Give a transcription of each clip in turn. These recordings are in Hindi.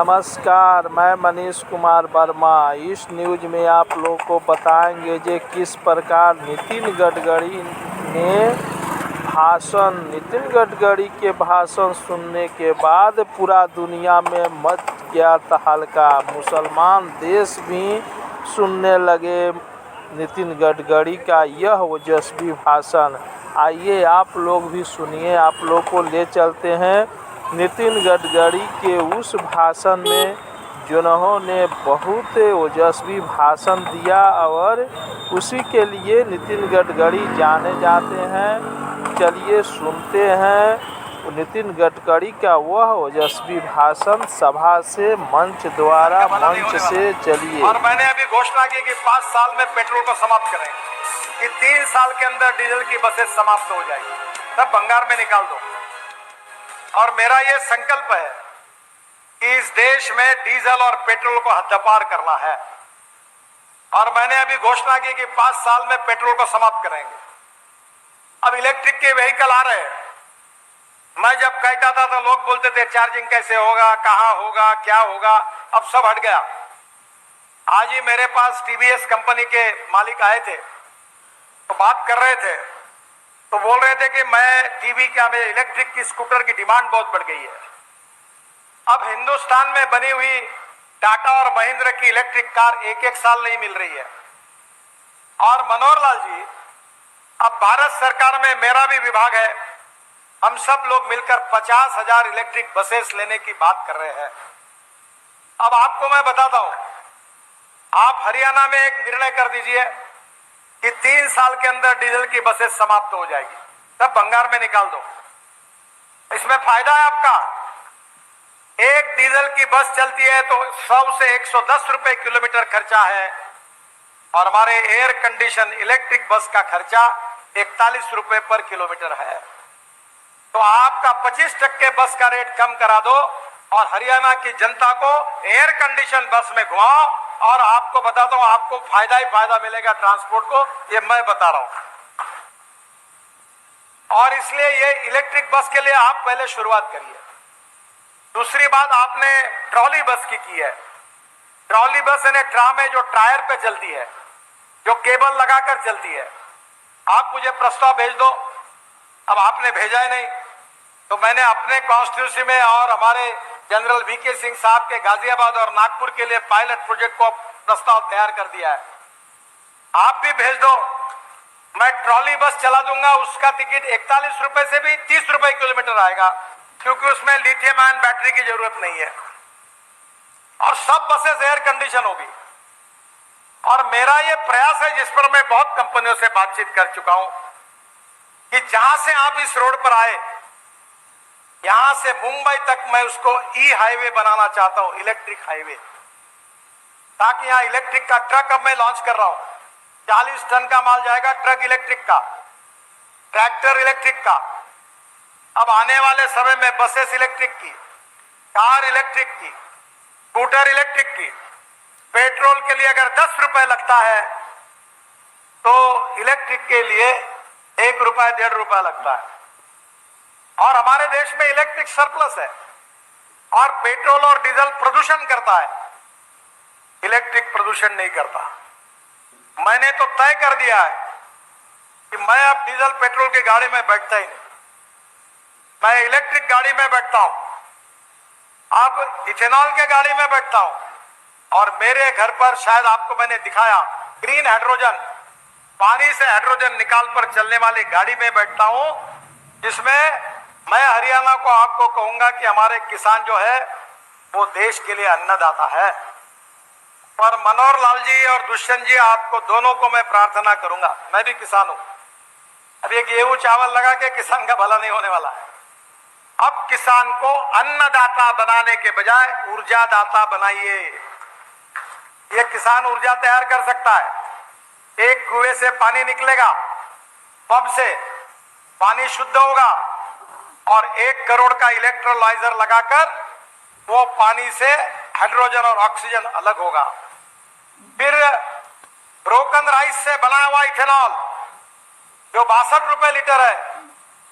नमस्कार, मैं मनीष कुमार वर्मा। इस न्यूज में आप लोग को बताएंगे कि किस प्रकार नितिन गडकरी के भाषण सुनने के बाद पूरा दुनिया में मच गया तहलका। मुसलमान देश भी सुनने लगे नितिन गडकरी का यह ओजस्वी भाषण। आइए आप लोग भी सुनिए। आप लोग को ले चलते हैं नितिन गडकरी के उस भाषण में जिन्होंने बहुत ओजस्वी भाषण दिया और उसी के लिए नितिन गडकरी जाने जाते हैं। चलिए सुनते हैं नितिन गडकरी का वह ओजस्वी भाषण सभा से, मंच द्वारा, मंच से। चलिए। और मैंने अभी घोषणा की कि 5 साल में पेट्रोल को समाप्त करेंगे, कि 3 साल के अंदर डीजल की बसें समाप्त हो जाएगी, तब भंगार में निकाल दो। और मेरा ये संकल्प है कि इस देश में डीजल और पेट्रोल को हद्दपार करना है। और मैंने अभी घोषणा की कि 5 साल में पेट्रोल को समाप्त करेंगे। अब इलेक्ट्रिक के व्हीकल आ रहे हैं। मैं जब कहता था तो लोग बोलते थे चार्जिंग कैसे होगा, कहां होगा, क्या होगा। अब सब हट गया। आज ही मेरे पास टीवीएस कंपनी के मालिक आए थे, तो बात कर रहे थे, तो बोल रहे थे कि मैं इलेक्ट्रिक की स्कूटर की डिमांड बहुत बढ़ गई है। अब हिंदुस्तान में बनी हुई टाटा और महिंद्रा की इलेक्ट्रिक कार एक साल नहीं मिल रही है। और मनोहर लाल जी, अब भारत सरकार में मेरा भी विभाग है, हम सब लोग मिलकर 50,000 इलेक्ट्रिक बसेस लेने की बात कर रहे हैं। अब आपको मैं बताता हूं, आप हरियाणा में एक निर्णय कर दीजिए कि 3 साल के अंदर डीजल की बसेस समाप्त हो जाएगी, तब भंगार में निकाल दो। इसमें फायदा है आपका। एक डीजल की बस चलती है तो 100 से 110 रुपए किलोमीटर खर्चा है, और हमारे एयर कंडीशन इलेक्ट्रिक बस का खर्चा 41 रुपए पर किलोमीटर है। तो आपका 25% बस का रेट कम करा दो और हरियाणा की जनता को एयर कंडीशन बस में घुमाओ, और आपको बताता हूं आपको फायदा ही फायदा मिलेगा ट्रांसपोर्ट को, ये मैं बता रहा हूं। और इसलिए ये इलेक्ट्रिक बस के लिए आप पहले शुरुआत करिए। दूसरी बात, आपने ट्रॉली बस की है। ट्रॉली बस यानी ट्राम है, जो टायर पे चलती है, जो केबल लगाकर चलती है। आप मुझे प्रस्ताव भेज दो। अब आपने भेजा ही नहीं, तो मैंने अपने कॉन्स्टिट्यूंसी में और हमारे जनरल वीके सिंह साहब के गाजियाबाद और नागपुर के लिए पायलट प्रोजेक्ट को प्रस्ताव तैयार कर दिया है। आप भी भेज दो, मैं ट्रॉली बस चला दूंगा। उसका टिकट 41 रुपए से भी 30 रुपए किलोमीटर आएगा, क्योंकि उसमें लिथियम आयन बैटरी की जरूरत नहीं है, और सब बसेस एयर कंडीशन होगी। और मेरा ये प्रयास है, जिस पर मैं बहुत कंपनियों से बातचीत कर चुका हूं, कि जहां से आप इस रोड पर आए, यहां से मुंबई तक मैं उसको ई हाईवे बनाना चाहता हूं, इलेक्ट्रिक हाईवे, ताकि यहां इलेक्ट्रिक का ट्रक अब मैं लॉन्च कर रहा हूं। 40 टन का माल जाएगा ट्रक इलेक्ट्रिक का, ट्रैक्टर इलेक्ट्रिक का। अब आने वाले समय में बसेस इलेक्ट्रिक की, कार इलेक्ट्रिक की, स्कूटर इलेक्ट्रिक की। पेट्रोल के लिए अगर 10 रुपए लगता है, तो इलेक्ट्रिक के लिए 1 रुपए 1.5 रुपए लगता है। और हमारे देश में इलेक्ट्रिक सरप्लस है। और पेट्रोल और डीजल प्रदूषण करता है, इलेक्ट्रिक प्रदूषण नहीं करता। मैंने तो तय कर दिया है कि मैं अब डीजल पेट्रोल की गाड़ी में बैठता ही नहीं, मैं इलेक्ट्रिक गाड़ी में बैठता हूं। अब इथेनॉल के गाड़ी में बैठता हूं, और मेरे घर पर शायद आपको मैंने दिखाया ग्रीन हाइड्रोजन, पानी से हाइड्रोजन निकाल कर चलने वाली गाड़ी में बैठता हूं, जिसमें मैं हरियाणा को आपको कहूंगा कि हमारे किसान जो है वो देश के लिए अन्नदाता है। पर मनोहर लाल जी और दुष्यंत जी, आपको दोनों को मैं प्रार्थना करूंगा, मैं भी किसान हूं। अब ये गेहूं चावल लगा के किसान का भला नहीं होने वाला है। अब किसान को अन्नदाता बनाने के बजाय ऊर्जादाता बनाइए। ये किसान ऊर्जा तैयार कर सकता है। एक कुएं से पानी निकलेगा, पंप से पानी शुद्ध होगा, और 1 करोड़ का इलेक्ट्रोलाइजर लगाकर वो पानी से हाइड्रोजन और ऑक्सीजन अलग होगा। फिर ब्रोकन राइस से बना हुआ इथेनॉल, जो 62 रुपए लीटर है,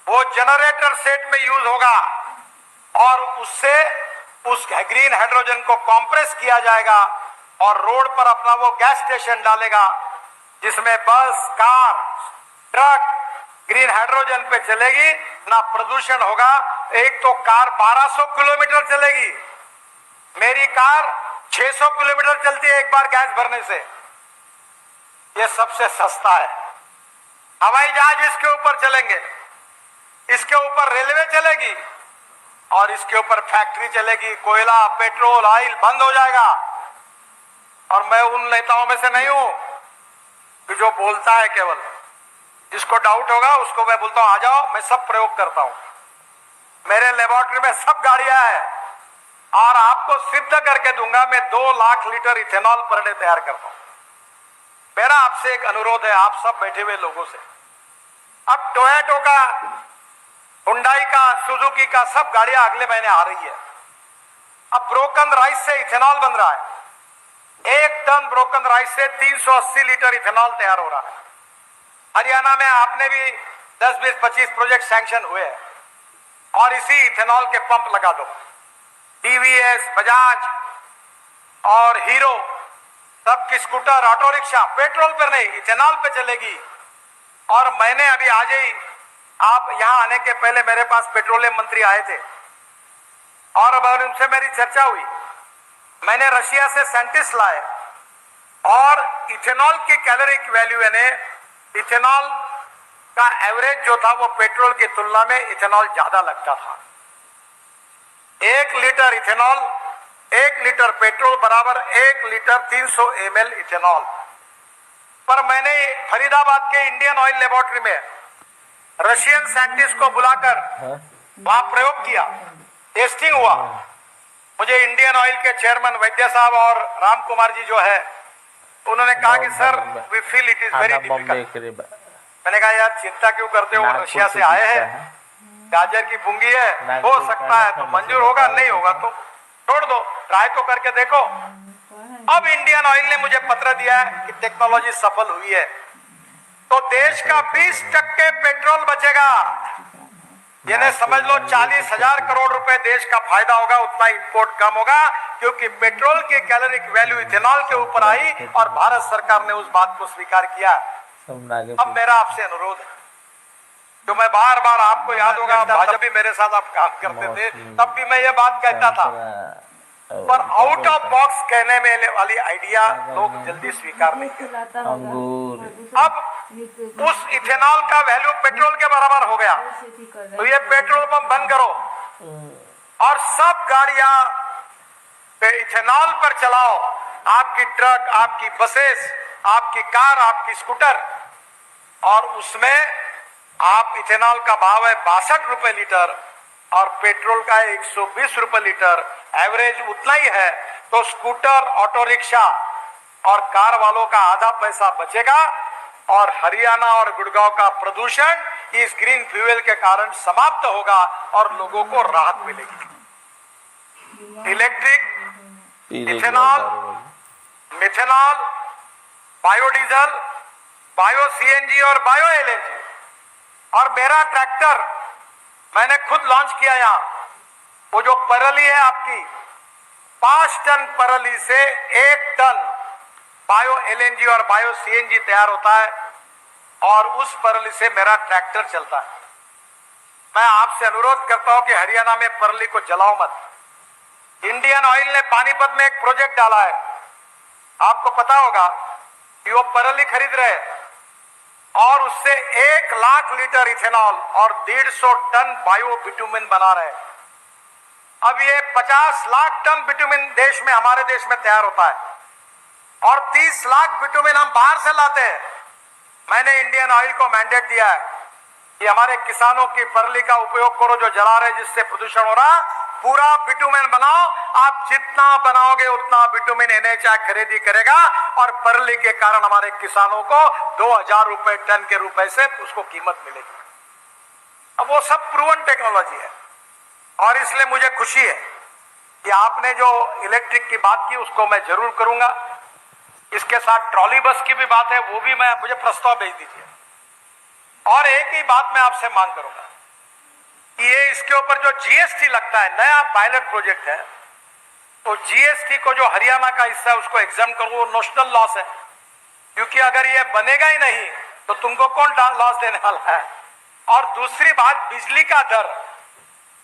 वो जनरेटर सेट में यूज होगा, और उससे उस ग्रीन हाइड्रोजन को कॉम्प्रेस किया जाएगा और रोड पर अपना वो गैस स्टेशन डालेगा, जिसमें बस, कार, ट्रक ग्रीन हाइड्रोजन पे चलेगी, ना प्रदूषण होगा। एक तो कार 1200 किलोमीटर चलेगी, मेरी कार 600 किलोमीटर चलती है एक बार गैस भरने से। ये सबसे सस्ता है। हवाई जहाज इसके ऊपर चलेंगे, इसके ऊपर रेलवे चलेगी और इसके ऊपर फैक्ट्री चलेगी। कोयला, पेट्रोल, ऑयल बंद हो जाएगा। और मैं उन नेताओं में से नहीं हूं कि जो बोलता है केवल। जिसको डाउट होगा उसको मैं बोलता हूं आ जाओ, मैं सब प्रयोग करता हूं। मेरे लेबोरेटरी में सब गाड़ियां हैं और आपको सिद्ध करके दूंगा। मैं 2 lakh litre ethanol per day तैयार करता हूं। मेरा आपसे एक अनुरोध है, आप सब बैठे हुए लोगों से, अब टोयोटो का, हुंडई का, सुजुकी का सब गाड़ियां अगले महीने आ रही है। अब ब्रोकन राइस से इथेनॉल बन रहा है। 1 टन ब्रोकन राइस से 380 लीटर इथेनॉल तैयार हो रहा है। हरियाणा में आपने भी 10, 20, 25 प्रोजेक्ट सैंक्शन हुए हैं और इसी इथेनॉल के पंप लगा दो। टीवीएस, बजाज और हीरो सबकी स्कूटर, ऑटो रिक्शा पेट्रोल पर नहीं इथेनॉल पे चलेगी। और मैंने अभी आज ही, आप यहां आने के पहले मेरे पास पेट्रोलियम मंत्री आए थे और अब उनसे मेरी चर्चा हुई। मैंने रशिया से साइंटिस्ट लाए और इथेनॉल की कैलोरिक वैल्यू, यानी इथेनॉल का एवरेज जो था वो पेट्रोल की तुलना में इथेनॉल ज्यादा लगता था। 1 लीटर इथेनॉल, 1 लीटर पेट्रोल बराबर 1 लीटर 300 ml इथेनॉल। पर मैंने फरीदाबाद के इंडियन ऑयल लेबोरेटरी में रशियन साइंटिस्ट को बुलाकर वहां प्रयोग किया, टेस्टिंग हुआ। मुझे इंडियन ऑयल के चेयरमैन वैद्य साहब और राम कुमार जी जो है, उन्होंने कहा कि sir we feel it is very difficult. मैंने कहा यार चिंता क्यों करते हो, रशिया से आए हैं, गाजर की पुंगी है, हो सकता है तो मंजूर होगा, नहीं होगा तो छोड़ दो, ट्राई तो करके देखो। अब इंडियन ऑयल ने मुझे पत्र दिया है कि टेक्नोलॉजी सफल हुई है तो देश का 20% पेट्रोल बचेगा। यानी समझ लो 40,000 करोड़ रुपए देश का फायदा होगा। उतना इंपोर्ट कम होगा क्योंकि पेट्रोल की कैलोरिक वैल्यू इथेनॉल के ऊपर आई और भारत सरकार ने उस बात को स्वीकार किया। अब मेरा आपसे अनुरोध है, जो मैं बार बार, आपको याद होगा भाजपा भी मेरे साथ आप काम करते थे, तब भी मैं ये बात कहता था, पर आउट ऑफ बॉक्स कहने में वाली आइडिया लोग जल्दी स्वीकार नहीं करते। अब उस इथेनॉल का वैल्यू पेट्रोल के बराबर हो गया तो ये पेट्रोल पंप बंद करो और सब गाड़ियां पे इथेनॉल पर चलाओ। आपकी ट्रक, आपकी बसेस, आपकी कार, आपकी स्कूटर, और उसमें आप इथेनॉल का भाव है 62 रुपए लीटर और पेट्रोल का 120 रुपए लीटर, एवरेज उतना ही है। तो स्कूटर, ऑटो रिक्शा और कार वालों का आधा पैसा बचेगा और हरियाणा और गुड़गांव का प्रदूषण इस ग्रीन फ्यूल के कारण समाप्त होगा और लोगों को राहत मिलेगी। Electric, ethanol, methanol, biodiesel, bio CNG और बायो एलएनजी। और मेरा ट्रैक्टर मैंने खुद लॉन्च किया यहाँ। वो जो परली है आपकी, 5 टन परली से 1 टन बायो एलएनजी और बायो सीएनजी तैयार होता है और उस परली से मेरा ट्रैक्टर चलता है। मैं आपसे अनुरोध करता हूं कि हरियाणा में परली को जलाओ मत। इंडियन ऑयल ने पानीपत में एक प्रोजेक्ट डाला है, आपको पता होगा कि वो परली खरीद रहे और उससे 1 लाख लीटर इथेनॉल और 150 टन बायो बिटुमिन बना रहे। अब ये 50 लाख टन बिटुमिन देश में, हमारे देश में तैयार होता है और 30 लाख बिटुमिन हम बाहर से लाते हैं। मैंने इंडियन ऑयल को मैंडेट दिया है कि हमारे किसानों की परली का उपयोग करो जो जला रहे, जिससे प्रदूषण हो रहा, पूरा बिटुमिन बनाओ। आप जितना बनाओगे उतना बिटुमिन एनएचआई खरीदी करेगा और परली के कारण हमारे किसानों को 2000 रुपए टन के रुपए से उसको कीमत मिलेगी। अब वो सब प्रूवन टेक्नोलॉजी है और इसलिए मुझे खुशी है कि आपने जो इलेक्ट्रिक की बात की उसको मैं जरूर करूंगा। इसके साथ ट्रॉली बस की भी बात है, वो भी मैं, मुझे प्रस्ताव भेज दीजिए। और एक ही बात मैं आपसे मांग करूंगा कि ये इसके ऊपर जो जीएसटी लगता है, नया पायलट प्रोजेक्ट है, तो जीएसटी को जो हरियाणा का हिस्सा है उसको एग्जाम करो, वो नोशनल लॉस है, क्योंकि अगर ये बनेगा ही नहीं तो तुमको कौन लॉस देने वाला है। और दूसरी बात, बिजली का दर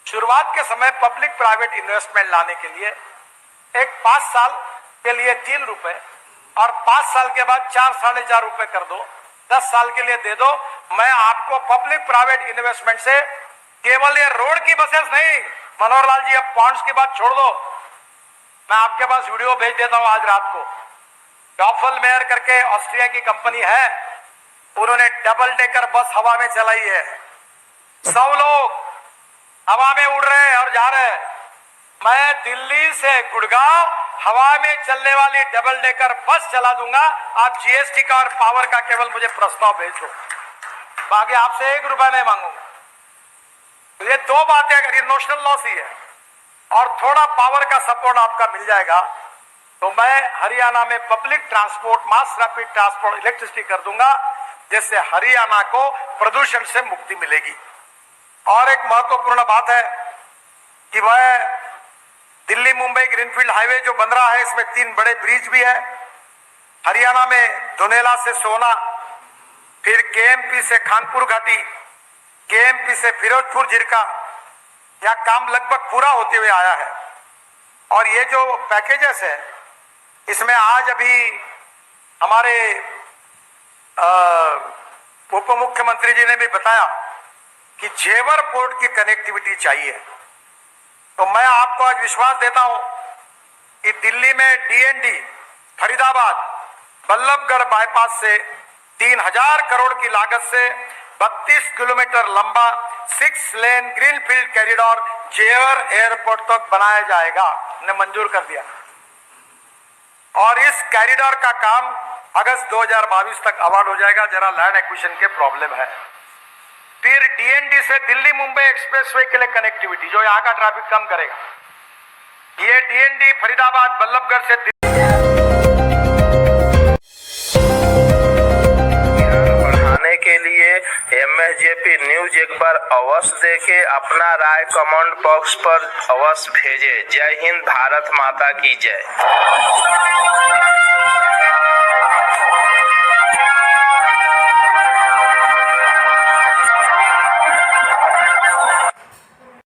शुरुआत के समय पब्लिक प्राइवेट इन्वेस्टमेंट लाने के लिए एक 5 साल के लिए 3 रुपए और 5 साल के बाद 4-4.5 रुपए कर दो, 10 साल के लिए दे दो। मैं आपको पब्लिक प्राइवेट इन्वेस्टमेंट से केवल ये रोड की बसेस नहीं, मनोहर लाल जी अब पॉन्ड्स की बात छोड़ दो, मैं आपके पास वीडियो भेज देता हूं आज रात को। डॉफल मेयर करके ऑस्ट्रिया की कंपनी है, उन्होंने डबल डेकर बस हवा में चलाई है, 100 लोग हवा में उड़ रहे हैं और जा रहे हैं। मैं दिल्ली से गुड़गांव हवा में चलने वाली डबल डेकर बस चला दूंगा, आप जीएसटी का और पावर का केवल मुझे प्रस्ताव भेज दो, बाकी आपसे 1 रुपया नहीं मांगूंगा। तो ये 2 बातें, अगर ये नोशनल लॉस ही है और थोड़ा पावर का सपोर्ट आपका मिल जाएगा तो मैं हरियाणा में public transport, mass rapid transport, electricity कर दूंगा, जिससे हरियाणा को प्रदूषण से मुक्ति मिलेगी। और एक महत्वपूर्ण बात है कि वह दिल्ली मुंबई ग्रीनफील्ड हाईवे जो बन रहा है, इसमें 3 बड़े ब्रिज भी है। हरियाणा में धुनेला से सोना, फिर केएमपी से खानपुर घाटी, केएमपी से फिरोजपुर झिरका, यह काम लगभग पूरा होते हुए आया है। और ये जो पैकेजेस है, इसमें आज अभी हमारे उप मुख्यमंत्री जी ने भी बताया कि जेवर पोर्ट की कनेक्टिविटी चाहिए। तो मैं आपको आज विश्वास देता हूं कि दिल्ली में डीएनडी फरीदाबाद बल्लभगढ़ बाईपास से 3000 करोड़ की लागत से 32 किलोमीटर लंबा 6 लेन ग्रीनफील्ड कॉरिडोर जेवर एयरपोर्ट तक बनाया जाएगा, ने मंजूर कर दिया। और इस कॉरिडोर का काम अगस्त 2022 तक अवार्ड हो जाएगा, जरा लैंड एक्विजिशन के प्रॉब्लम है। फिर डीएनडी से दिल्ली मुंबई एक्सप्रेसवे के लिए कनेक्टिविटी, जो यहाँ का ट्रैफिक कम करेगा। ये डीएनडी फरीदाबाद बल्लभगढ़ से बढ़ाने के लिए एमएसजेपी न्यूज एक बार अवश्य देखें, अपना राय कमेंट बॉक्स पर अवश्य भेजें। जय हिंद, भारत माता की जय।